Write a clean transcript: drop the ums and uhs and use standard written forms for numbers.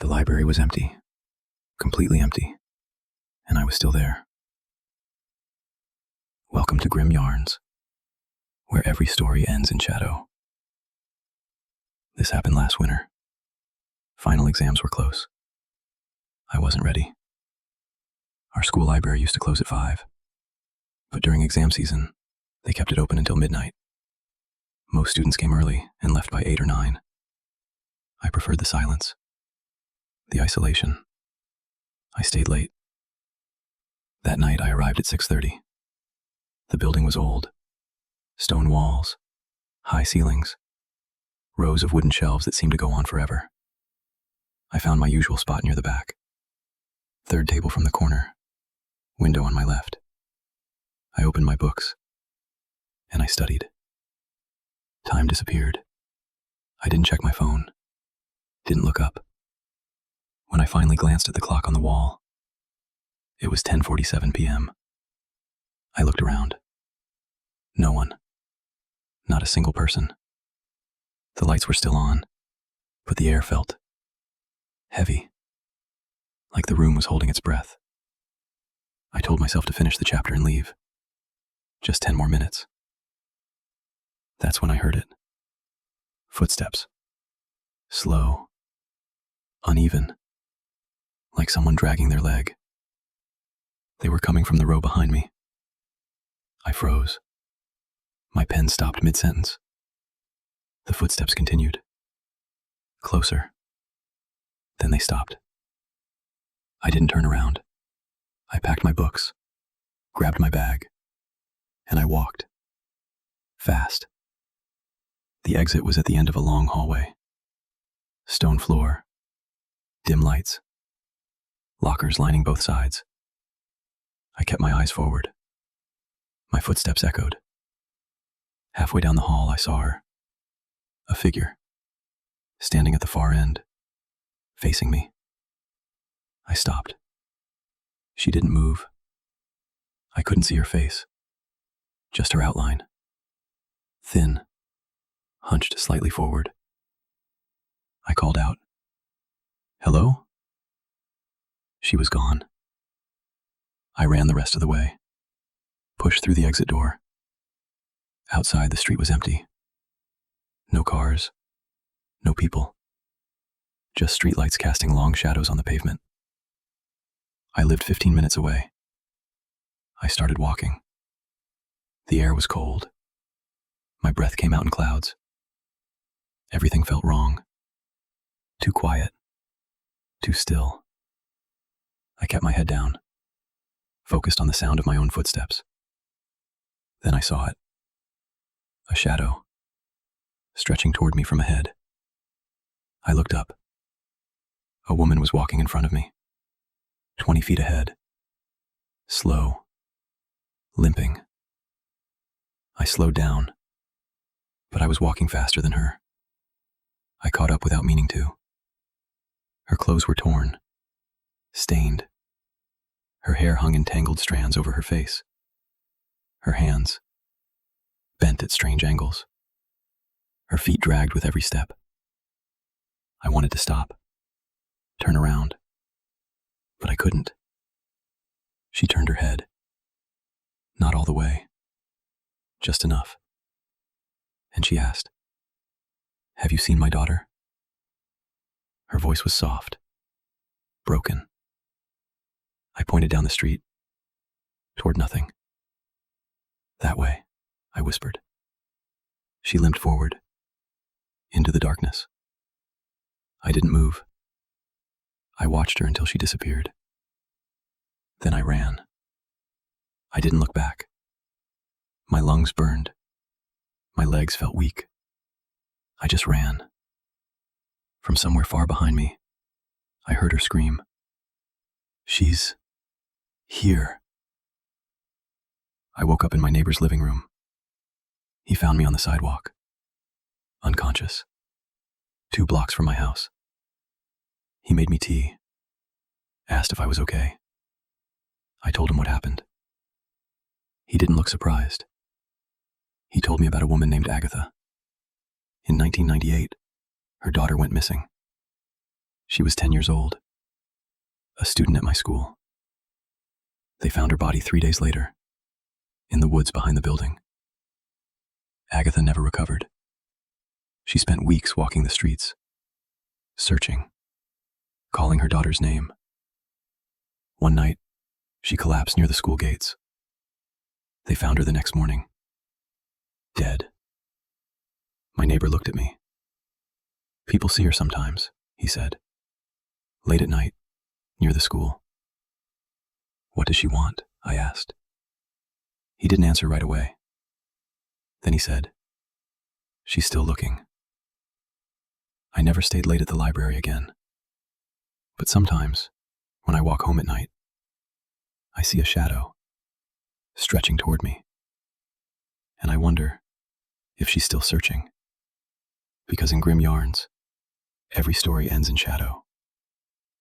The library was empty, completely empty, and I was still there. Welcome to Grim Yarns, where every story ends in shadow. This happened last winter. Final exams were close. I wasn't ready. Our school library used to close at 5, but during exam season, they kept it open until midnight. Most students came early and left by 8 or 9. I preferred the silence, the isolation. I stayed late. That night, I arrived at 6:30. The building was old. Stone walls, high ceilings, rows of wooden shelves that seemed to go on forever. I found my usual spot near the back. Third table from the corner, window on my left. I opened my books, and I studied. Time disappeared. I didn't check my phone, didn't look up. When I finally glanced at the clock on the wall, it was 10:47 p.m. I looked around. No one. Not a single person. The lights were still on, but the air felt heavy, like the room was holding its breath. I told myself to finish the chapter and leave. Just 10 more minutes. That's when I heard it. Footsteps. Slow. Uneven. Like someone dragging their leg. They were coming from the row behind me. I froze. My pen stopped mid-sentence. The footsteps continued. Closer. Then they stopped. I didn't turn around. I packed my books, grabbed my bag, and I walked. Fast. The exit was at the end of a long hallway. Stone floor. Dim lights. Lockers lining both sides. I kept my eyes forward. My footsteps echoed. Halfway down the hall, I saw her. A figure. Standing at the far end. Facing me. I stopped. She didn't move. I couldn't see her face. Just her outline. Thin. Hunched slightly forward. I called out. Hello? She was gone. I ran the rest of the way. Pushed through the exit door. Outside, the street was empty. No cars. No people. Just streetlights casting long shadows on the pavement. I lived 15 minutes away. I started walking. The air was cold. My breath came out in clouds. Everything felt wrong. Too quiet. Too still. I kept my head down, focused on the sound of my own footsteps. Then I saw it. A shadow, stretching toward me from ahead. I looked up. A woman was walking in front of me, 20 feet ahead. Slow. Limping. I slowed down, but I was walking faster than her. I caught up without meaning to. Her clothes were torn, stained. Her hair hung in tangled strands over her face. Her hands, bent at strange angles. Her feet dragged with every step. I wanted to stop, turn around, but I couldn't. She turned her head. Not all the way, just enough. And she asked, "Have you seen my daughter?" Her voice was soft, broken. I pointed down the street, toward nothing. "That way," I whispered. She limped forward, into the darkness. I didn't move. I watched her until she disappeared. Then I ran. I didn't look back. My lungs burned. My legs felt weak. I just ran. From somewhere far behind me, I heard her scream. "She's here." I woke up in my neighbor's living room. He found me on the sidewalk, unconscious, 2 blocks from my house. He made me tea, asked if I was okay. I told him what happened. He didn't look surprised. He told me about a woman named Agatha. In 1998, her daughter went missing. She was 10 years old, a student at my school. They found her body 3 days later, in the woods behind the building. Agatha never recovered. She spent weeks walking the streets, searching, calling her daughter's name. One night, she collapsed near the school gates. They found her the next morning, dead. My neighbor looked at me. "People see her sometimes," he said. "Late at night, near the school." "What does she want?" I asked. He didn't answer right away. Then he said, "She's still looking." I never stayed late at the library again. But sometimes, when I walk home at night, I see a shadow stretching toward me. And I wonder if she's still searching. Because in grim yarns, every story ends in shadow.